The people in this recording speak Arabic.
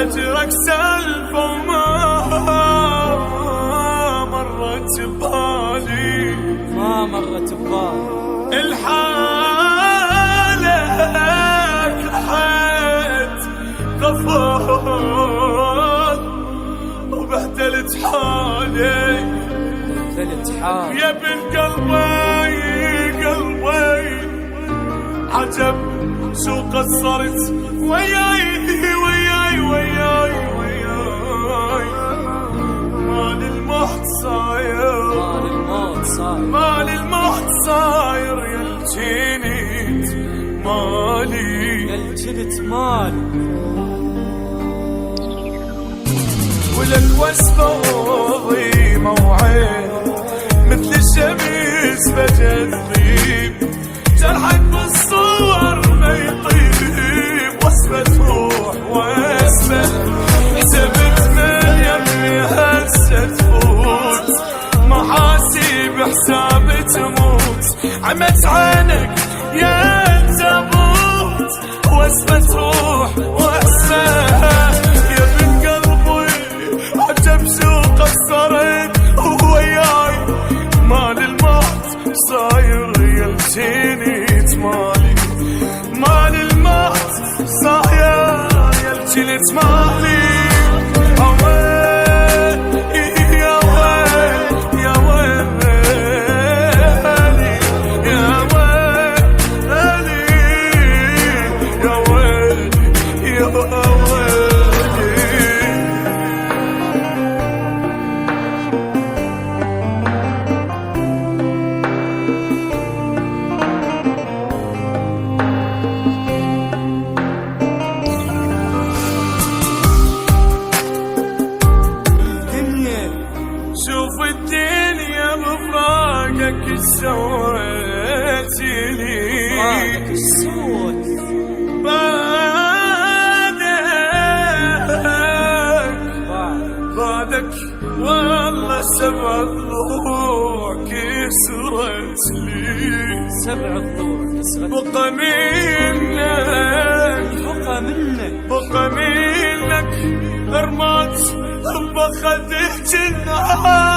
هجرك سالفة وما مرت ببالي، ما مرت ببالي الحالة لحد غفار وبهدلت حالي، بهدلت حالي يا بن قلبي قلبي عجب شو قصرت وياي وياي وياي وياي، مال الموت صاير مال الموت صاير مال الموت صاير يا الجنيت مالي يا الجنت مالي. ولك وصفة عظيمة وعين مثل الشمس فجأة تغيب، جرحك بالصور ما يطيب، وصفة روح وصفة سبت من يمي هسه تفوت، محاسيب حساب تموت، عمت عينك يا تابوت، وصفة روح وصفة يا بن قلبي عجب شو قصرت وياي، مال الموت صاير يا الجنيت مالي، مال الموت صاير يا الجنيت مالي. يا ويل يا ويل يا ويل يا ويل يا ويل. شوف الدنيا بفراقك سويتني، فراقك السود بعدك والله 7 ضلوع كسرت لي، 7 ضلوع كسرت، بقى منك رمات بخدك النهار.